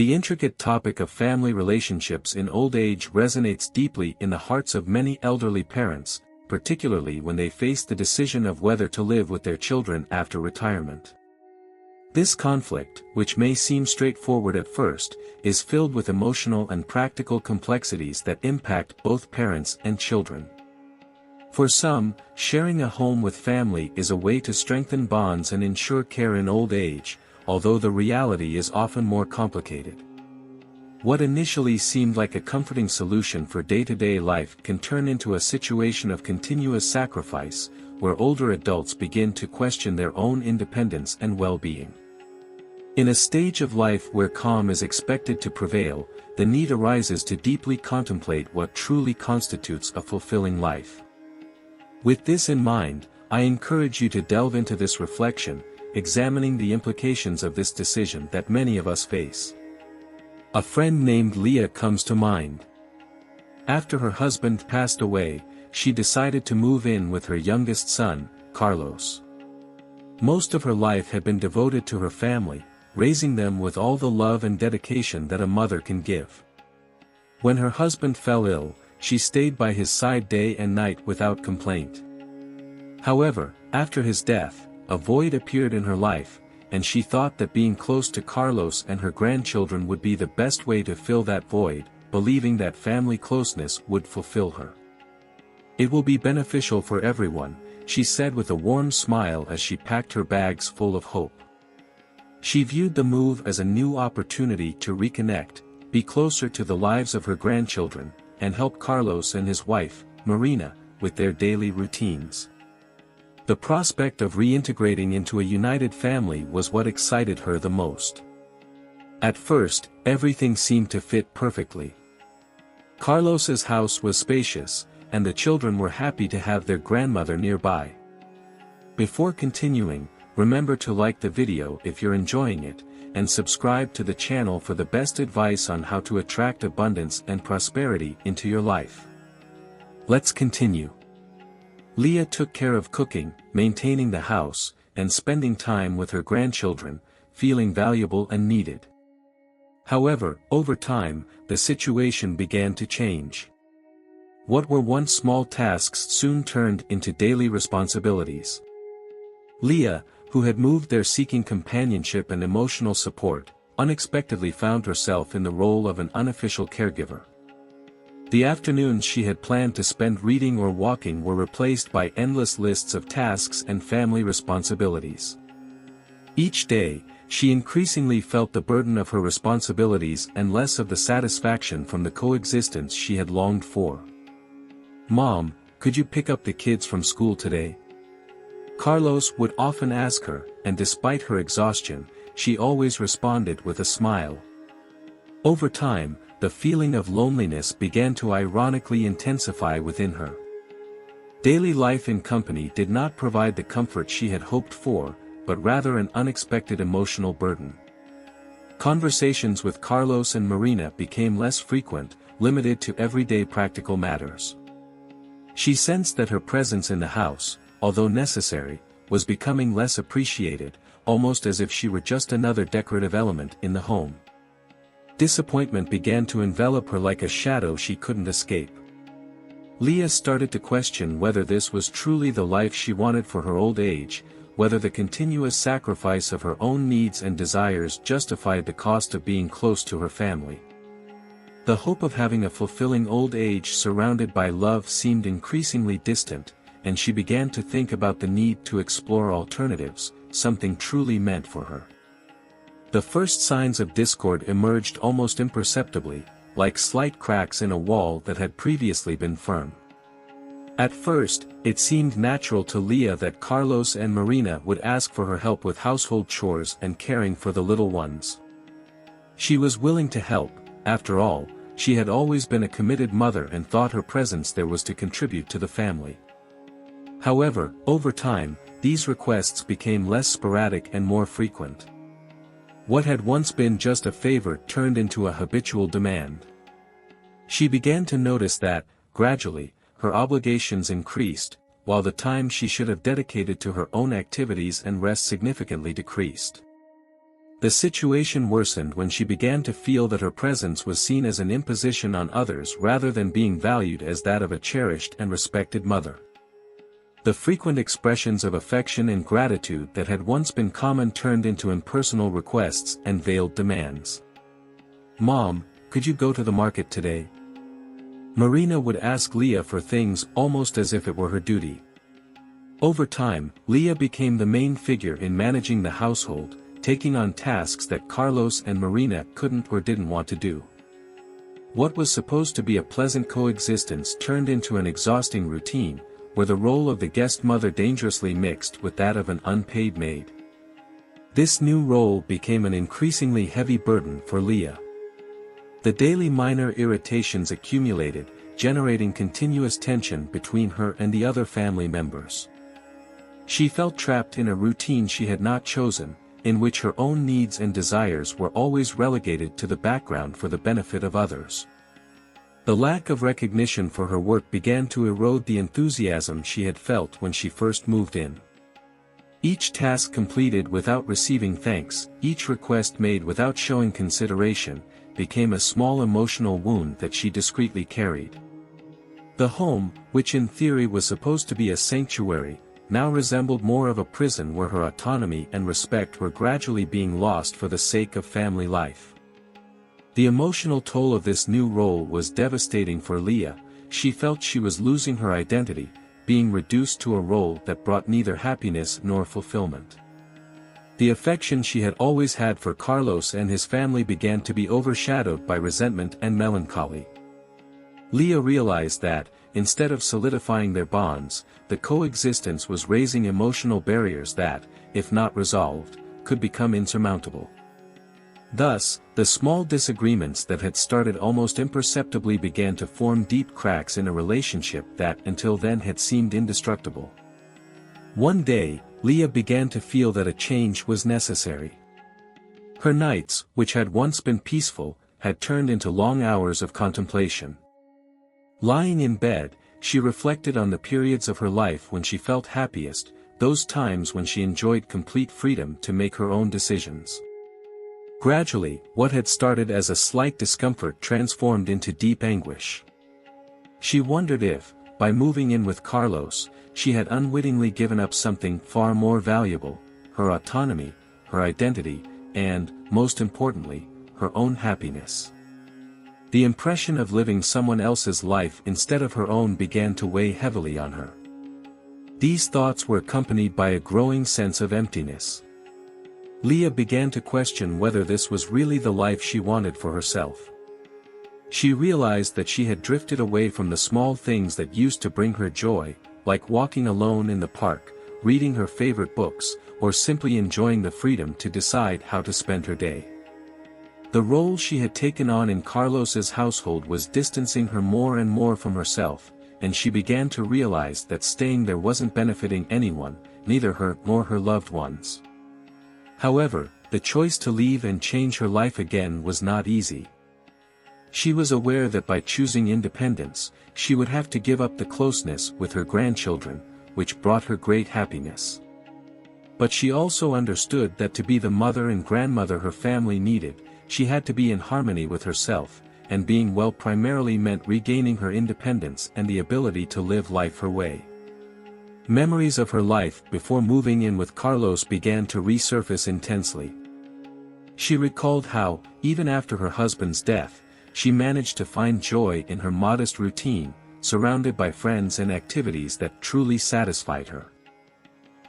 The intricate topic of family relationships in old age resonates deeply in the hearts of many elderly parents, particularly when they face the decision of whether to live with their children after retirement. This conflict, which may seem straightforward at first, is filled with emotional and practical complexities that impact both parents and children. For some, sharing a home with family is a way to strengthen bonds and ensure care in old age, although the reality is often more complicated. What initially seemed like a comforting solution for day-to-day life can turn into a situation of continuous sacrifice, where older adults begin to question their own independence and well-being. In a stage of life where calm is expected to prevail, the need arises to deeply contemplate what truly constitutes a fulfilling life. With this in mind, I encourage you to delve into this reflection, examining the implications of this decision that many of us face. A friend named Leah comes to mind. After her husband passed away, she decided to move in with her youngest son, Carlos. Most of her life had been devoted to her family, raising them with all the love and dedication that a mother can give. When her husband fell ill, she stayed by his side day and night without complaint. However, after his death, a void appeared in her life, and she thought that being close to Carlos and her grandchildren would be the best way to fill that void, believing that family closeness would fulfill her. "It will be beneficial for everyone," she said with a warm smile as she packed her bags full of hope. She viewed the move as a new opportunity to reconnect, be closer to the lives of her grandchildren, and help Carlos and his wife, Marina, with their daily routines. The prospect of reintegrating into a united family was what excited her the most. At first, everything seemed to fit perfectly. Carlos's house was spacious, and the children were happy to have their grandmother nearby. Before continuing, remember to like the video if you're enjoying it, and subscribe to the channel for the best advice on how to attract abundance and prosperity into your life. Let's continue. Leah took care of cooking, maintaining the house, and spending time with her grandchildren, feeling valuable and needed. However, over time, the situation began to change. What were once small tasks soon turned into daily responsibilities. Leah, who had moved there seeking companionship and emotional support, unexpectedly found herself in the role of an unofficial caregiver. The afternoons she had planned to spend reading or walking were replaced by endless lists of tasks and family responsibilities. Each day, she increasingly felt the burden of her responsibilities and less of the satisfaction from the coexistence she had longed for. "Mom, could you pick up the kids from school today?" Carlos would often ask her, and despite her exhaustion, she always responded with a smile. Over time, the feeling of loneliness began to ironically intensify within her. Daily life in company did not provide the comfort she had hoped for, but rather an unexpected emotional burden. Conversations with Carlos and Marina became less frequent, limited to everyday practical matters. She sensed that her presence in the house, although necessary, was becoming less appreciated, almost as if she were just another decorative element in the home. Disappointment began to envelop her like a shadow she couldn't escape. Leah started to question whether this was truly the life she wanted for her old age, whether the continuous sacrifice of her own needs and desires justified the cost of being close to her family. The hope of having a fulfilling old age surrounded by love seemed increasingly distant, and she began to think about the need to explore alternatives, something truly meant for her. The first signs of discord emerged almost imperceptibly, like slight cracks in a wall that had previously been firm. At first, it seemed natural to Leah that Carlos and Marina would ask for her help with household chores and caring for the little ones. She was willing to help, after all, she had always been a committed mother and thought her presence there was to contribute to the family. However, over time, these requests became less sporadic and more frequent. What had once been just a favor turned into a habitual demand. She began to notice that, gradually, her obligations increased, while the time she should have dedicated to her own activities and rest significantly decreased. The situation worsened when she began to feel that her presence was seen as an imposition on others rather than being valued as that of a cherished and respected mother. The frequent expressions of affection and gratitude that had once been common turned into impersonal requests and veiled demands. "Mom, could you go to the market today?" Marina would ask Leah for things almost as if it were her duty. Over time, Leah became the main figure in managing the household, taking on tasks that Carlos and Marina couldn't or didn't want to do. What was supposed to be a pleasant coexistence turned into an exhausting routine, where the role of the guest mother dangerously mixed with that of an unpaid maid. This new role became an increasingly heavy burden for Leah. The daily minor irritations accumulated, generating continuous tension between her and the other family members. She felt trapped in a routine she had not chosen, in which her own needs and desires were always relegated to the background for the benefit of others. The lack of recognition for her work began to erode the enthusiasm she had felt when she first moved in. Each task completed without receiving thanks, each request made without showing consideration, became a small emotional wound that she discreetly carried. The home, which in theory was supposed to be a sanctuary, now resembled more of a prison where her autonomy and respect were gradually being lost for the sake of family life. The emotional toll of this new role was devastating for Leah. She felt she was losing her identity, being reduced to a role that brought neither happiness nor fulfillment. The affection she had always had for Carlos and his family began to be overshadowed by resentment and melancholy. Leah realized that, instead of solidifying their bonds, the coexistence was raising emotional barriers that, if not resolved, could become insurmountable. Thus, the small disagreements that had started almost imperceptibly began to form deep cracks in a relationship that until then had seemed indestructible. One day, Leah began to feel that a change was necessary. Her nights, which had once been peaceful, had turned into long hours of contemplation. Lying in bed, she reflected on the periods of her life when she felt happiest, those times when she enjoyed complete freedom to make her own decisions. Gradually, what had started as a slight discomfort transformed into deep anguish. She wondered if, by moving in with Carlos, she had unwittingly given up something far more valuable, her autonomy, her identity, and, most importantly, her own happiness. The impression of living someone else's life instead of her own began to weigh heavily on her. These thoughts were accompanied by a growing sense of emptiness. Leah began to question whether this was really the life she wanted for herself. She realized that she had drifted away from the small things that used to bring her joy, like walking alone in the park, reading her favorite books, or simply enjoying the freedom to decide how to spend her day. The role she had taken on in Carlos's household was distancing her more and more from herself, and she began to realize that staying there wasn't benefiting anyone, neither her nor her loved ones. However, the choice to leave and change her life again was not easy. She was aware that by choosing independence, she would have to give up the closeness with her grandchildren, which brought her great happiness. But she also understood that to be the mother and grandmother her family needed, she had to be in harmony with herself, and being well primarily meant regaining her independence and the ability to live life her way. Memories of her life before moving in with Carlos began to resurface intensely. She recalled how, even after her husband's death, she managed to find joy in her modest routine, surrounded by friends and activities that truly satisfied her.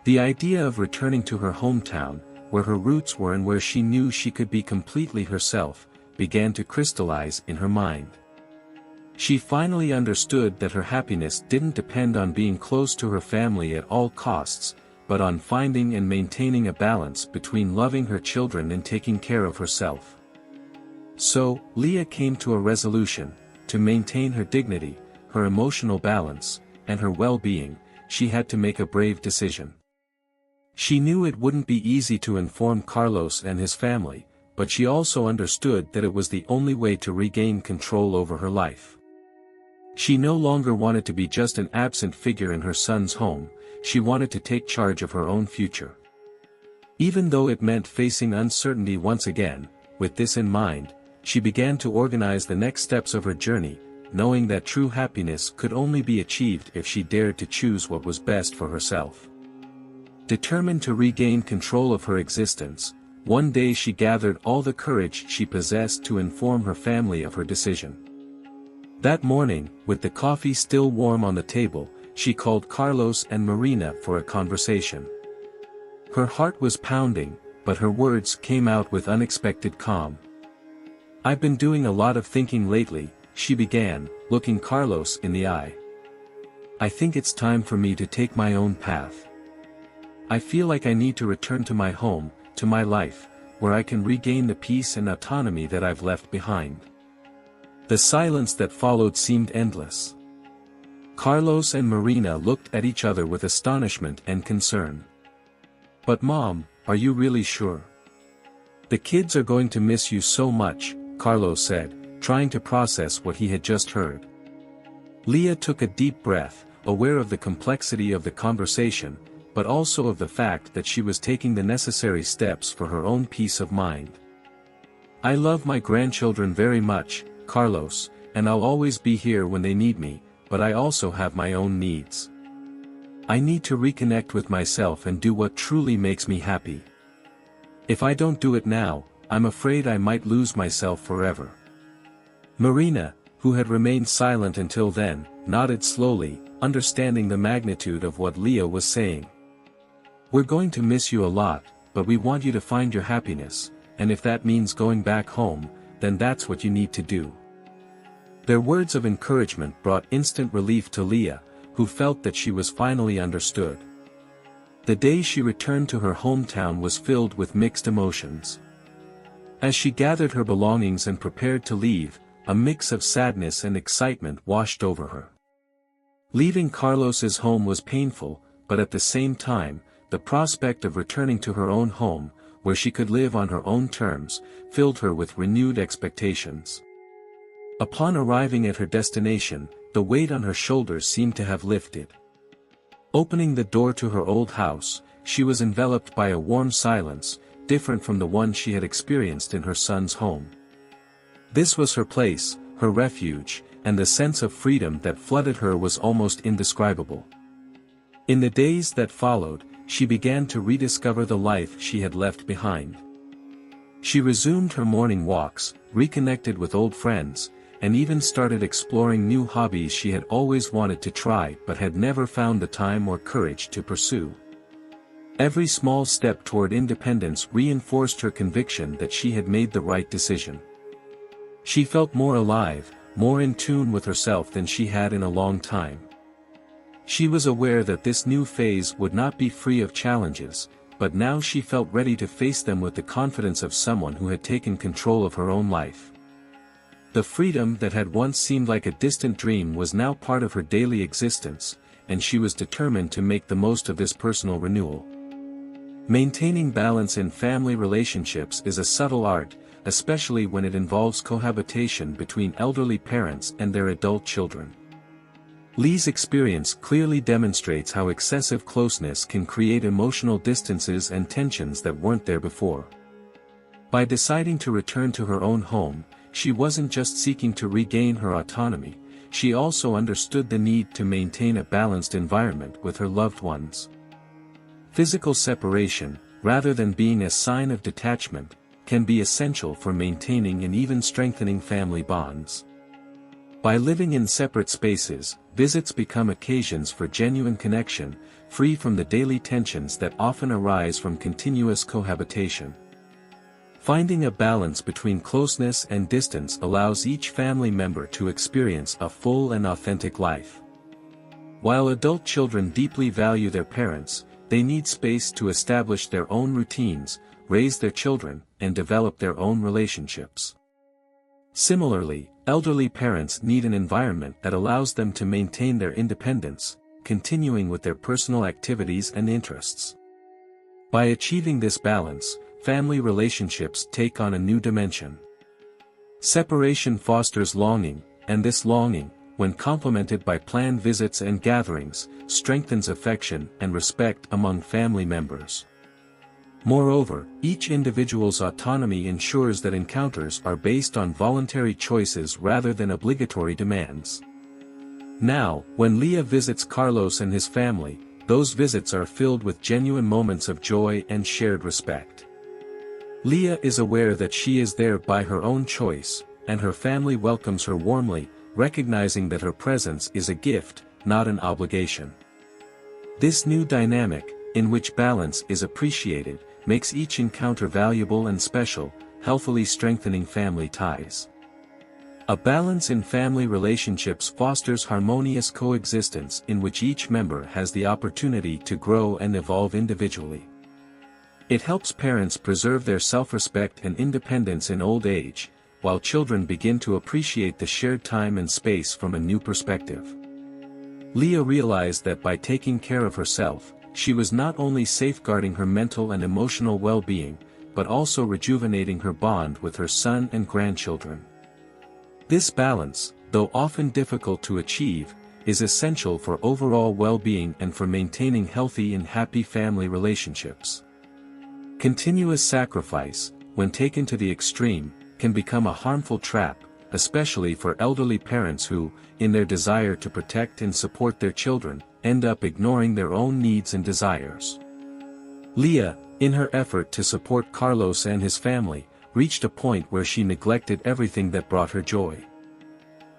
The idea of returning to her hometown, where her roots were and where she knew she could be completely herself, began to crystallize in her mind. She finally understood that her happiness didn't depend on being close to her family at all costs, but on finding and maintaining a balance between loving her children and taking care of herself. So, Leah came to a resolution: to maintain her dignity, her emotional balance, and her well-being, she had to make a brave decision. She knew it wouldn't be easy to inform Carlos and his family, but she also understood that it was the only way to regain control over her life. She no longer wanted to be just an absent figure in her son's home, she wanted to take charge of her own future. Even though it meant facing uncertainty once again, with this in mind, she began to organize the next steps of her journey, knowing that true happiness could only be achieved if she dared to choose what was best for herself. Determined to regain control of her existence, one day she gathered all the courage she possessed to inform her family of her decision. That morning, with the coffee still warm on the table, she called Carlos and Marina for a conversation. Her heart was pounding, but her words came out with unexpected calm. "I've been doing a lot of thinking lately," she began, looking Carlos in the eye. "I think it's time for me to take my own path. I feel like I need to return to my home, to my life, where I can regain the peace and autonomy that I've left behind." The silence that followed seemed endless. Carlos and Marina looked at each other with astonishment and concern. "But Mom, are you really sure? The kids are going to miss you so much," Carlos said, trying to process what he had just heard. Leah took a deep breath, aware of the complexity of the conversation, but also of the fact that she was taking the necessary steps for her own peace of mind. "I love my grandchildren very much, Carlos, and I'll always be here when they need me, but I also have my own needs. I need to reconnect with myself and do what truly makes me happy. If I don't do it now, I'm afraid I might lose myself forever." Marina, who had remained silent until then, nodded slowly, understanding the magnitude of what Leah was saying. "We're going to miss you a lot, but we want you to find your happiness, and if that means going back home, then that's what you need to do." Their words of encouragement brought instant relief to Leah, who felt that she was finally understood. The day she returned to her hometown was filled with mixed emotions. As she gathered her belongings and prepared to leave, a mix of sadness and excitement washed over her. Leaving Carlos's home was painful, but at the same time, the prospect of returning to her own home, where she could live on her own terms, filled her with renewed expectations. Upon arriving at her destination, the weight on her shoulders seemed to have lifted. Opening the door to her old house, she was enveloped by a warm silence, different from the one she had experienced in her son's home. This was her place, her refuge, and the sense of freedom that flooded her was almost indescribable. In the days that followed, she began to rediscover the life she had left behind. She resumed her morning walks, reconnected with old friends, and even started exploring new hobbies she had always wanted to try but had never found the time or courage to pursue. Every small step toward independence reinforced her conviction that she had made the right decision. She felt more alive, more in tune with herself than she had in a long time. She was aware that this new phase would not be free of challenges, but now she felt ready to face them with the confidence of someone who had taken control of her own life. The freedom that had once seemed like a distant dream was now part of her daily existence, and she was determined to make the most of this personal renewal. Maintaining balance in family relationships is a subtle art, especially when it involves cohabitation between elderly parents and their adult children. Lee's experience clearly demonstrates how excessive closeness can create emotional distances and tensions that weren't there before. By deciding to return to her own home, she wasn't just seeking to regain her autonomy, she also understood the need to maintain a balanced environment with her loved ones. Physical separation, rather than being a sign of detachment, can be essential for maintaining and even strengthening family bonds. By living in separate spaces, visits become occasions for genuine connection, free from the daily tensions that often arise from continuous cohabitation. Finding a balance between closeness and distance allows each family member to experience a full and authentic life. While adult children deeply value their parents, they need space to establish their own routines, raise their children, and develop their own relationships. Similarly, elderly parents need an environment that allows them to maintain their independence, continuing with their personal activities and interests. By achieving this balance, family relationships take on a new dimension. Separation fosters longing, and this longing, when complemented by planned visits and gatherings, strengthens affection and respect among family members. Moreover, each individual's autonomy ensures that encounters are based on voluntary choices rather than obligatory demands. Now, when Leah visits Carlos and his family, those visits are filled with genuine moments of joy and shared respect. Leah is aware that she is there by her own choice, and her family welcomes her warmly, recognizing that her presence is a gift, not an obligation. This new dynamic, in which balance is appreciated, makes each encounter valuable and special, healthily strengthening family ties. A balance in family relationships fosters harmonious coexistence in which each member has the opportunity to grow and evolve individually. It helps parents preserve their self-respect and independence in old age, while children begin to appreciate the shared time and space from a new perspective. Leah realized that by taking care of herself, she was not only safeguarding her mental and emotional well-being, but also rejuvenating her bond with her son and grandchildren. This balance, though often difficult to achieve, is essential for overall well-being and for maintaining healthy and happy family relationships. Continuous sacrifice, when taken to the extreme, can become a harmful trap, especially for elderly parents who, in their desire to protect and support their children, end up ignoring their own needs and desires. Leah, in her effort to support Carlos and his family, reached a point where she neglected everything that brought her joy.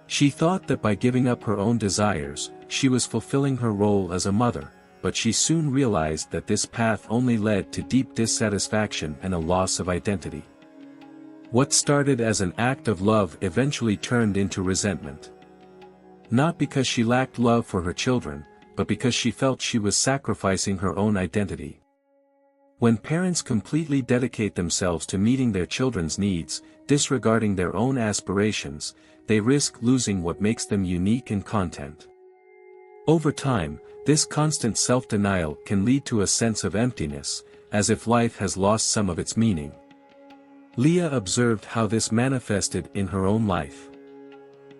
She thought that by giving up her own desires, she was fulfilling her role as a mother, but she soon realized that this path only led to deep dissatisfaction and a loss of identity. What started as an act of love eventually turned into resentment. Not because she lacked love for her children, but because she felt she was sacrificing her own identity. When parents completely dedicate themselves to meeting their children's needs, disregarding their own aspirations, they risk losing what makes them unique in content. Over time, this constant self-denial can lead to a sense of emptiness, as if life has lost some of its meaning. Leah observed how this manifested in her own life.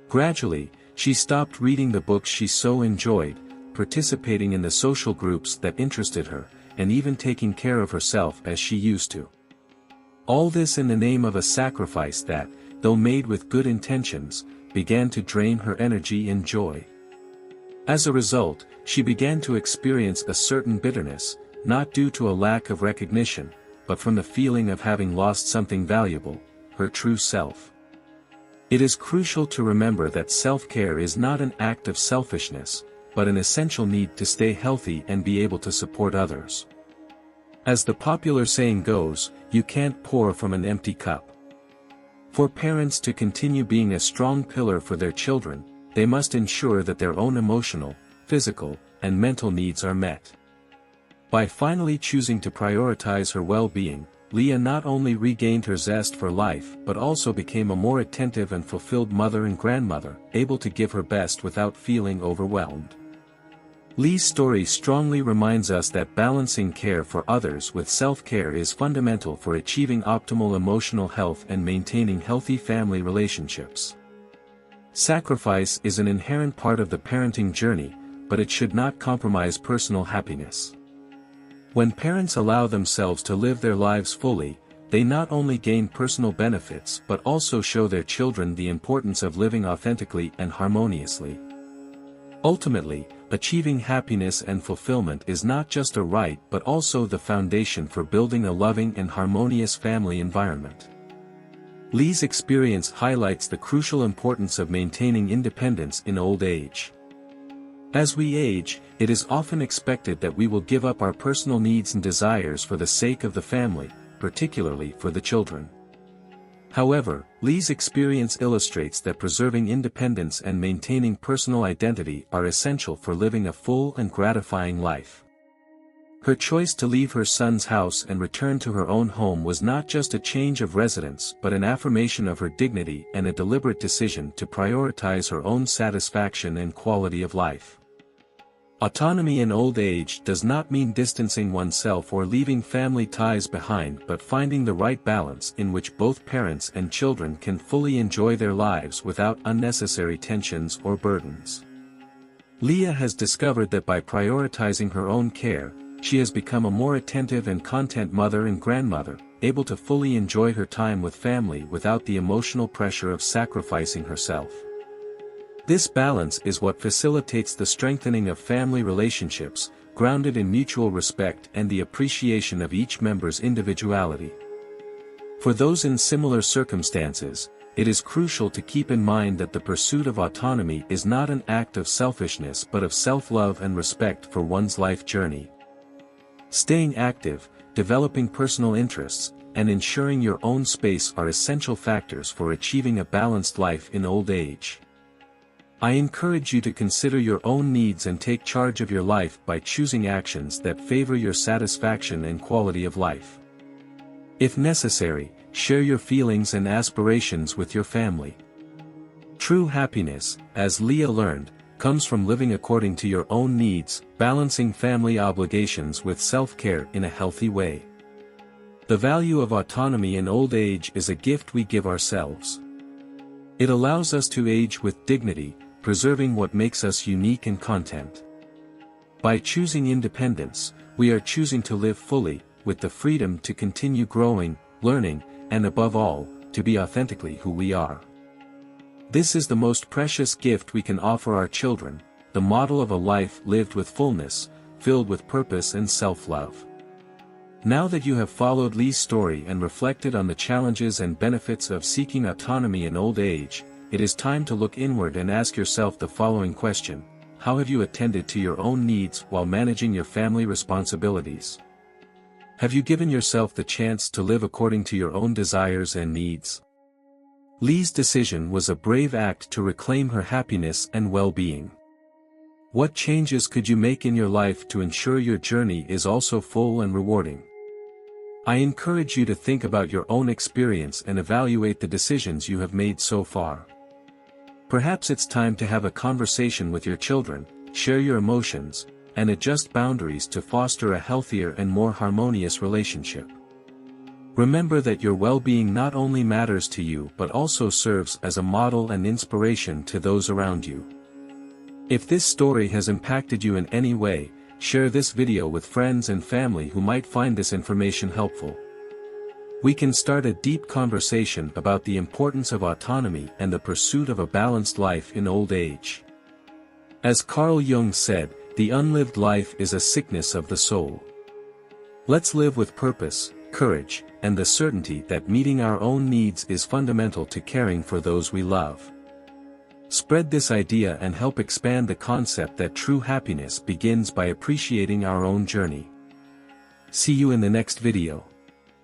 Gradually, she stopped reading the books she so enjoyed, participating in the social groups that interested her, and even taking care of herself as she used to. All this in the name of a sacrifice that, though made with good intentions, began to drain her energy and joy. As a result, she began to experience a certain bitterness, not due to a lack of recognition, but from the feeling of having lost something valuable, her true self. It is crucial to remember that self-care is not an act of selfishness, but an essential need to stay healthy and be able to support others. As the popular saying goes, you can't pour from an empty cup. For parents to continue being a strong pillar for their children, they must ensure that their own emotional, physical, and mental needs are met. By finally choosing to prioritize her well-being, Leah not only regained her zest for life but also became a more attentive and fulfilled mother and grandmother, able to give her best without feeling overwhelmed. Leah's story strongly reminds us that balancing care for others with self-care is fundamental for achieving optimal emotional health and maintaining healthy family relationships. Sacrifice is an inherent part of the parenting journey, but it should not compromise personal happiness. When parents allow themselves to live their lives fully, they not only gain personal benefits but also show their children the importance of living authentically and harmoniously. Ultimately, achieving happiness and fulfillment is not just a right but also the foundation for building a loving and harmonious family environment. Lee's experience highlights the crucial importance of maintaining independence in old age. As we age, it is often expected that we will give up our personal needs and desires for the sake of the family, particularly for the children. However, Lee's experience illustrates that preserving independence and maintaining personal identity are essential for living a full and gratifying life. Her choice to leave her son's house and return to her own home was not just a change of residence but an affirmation of her dignity and a deliberate decision to prioritize her own satisfaction and quality of life. Autonomy in old age does not mean distancing oneself or leaving family ties behind but finding the right balance in which both parents and children can fully enjoy their lives without unnecessary tensions or burdens. Leah has discovered that by prioritizing her own care, she has become a more attentive and content mother and grandmother, able to fully enjoy her time with family without the emotional pressure of sacrificing herself. This balance is what facilitates the strengthening of family relationships, grounded in mutual respect and the appreciation of each member's individuality. For those in similar circumstances, it is crucial to keep in mind that the pursuit of autonomy is not an act of selfishness but of self-love and respect for one's life journey. Staying active, developing personal interests, and ensuring your own space are essential factors for achieving a balanced life in old age. I encourage you to consider your own needs and take charge of your life by choosing actions that favor your satisfaction and quality of life. If necessary, share your feelings and aspirations with your family. True happiness, as Leah learned, comes from living according to your own needs, balancing family obligations with self-care in a healthy way. The value of autonomy in old age is a gift we give ourselves. It allows us to age with dignity, preserving what makes us unique and content. By choosing independence, we are choosing to live fully, with the freedom to continue growing, learning, and above all, to be authentically who we are. This is the most precious gift we can offer our children, the model of a life lived with fullness, filled with purpose and self-love. Now that you have followed Lee's story and reflected on the challenges and benefits of seeking autonomy in old age, it is time to look inward and ask yourself the following question: how have you attended to your own needs while managing your family responsibilities? Have you given yourself the chance to live according to your own desires and needs? Lee's decision was a brave act to reclaim her happiness and well-being. What changes could you make in your life to ensure your journey is also full and rewarding? I encourage you to think about your own experience and evaluate the decisions you have made so far. Perhaps it's time to have a conversation with your children, share your emotions, and adjust boundaries to foster a healthier and more harmonious relationship. Remember that your well-being not only matters to you but also serves as a model and inspiration to those around you. If this story has impacted you in any way, share this video with friends and family who might find this information helpful. We can start a deep conversation about the importance of autonomy and the pursuit of a balanced life in old age. As Carl Jung said, the unlived life is a sickness of the soul. Let's live with purpose, courage, and the certainty that meeting our own needs is fundamental to caring for those we love. Spread this idea and help expand the concept that true happiness begins by appreciating our own journey. See you in the next video.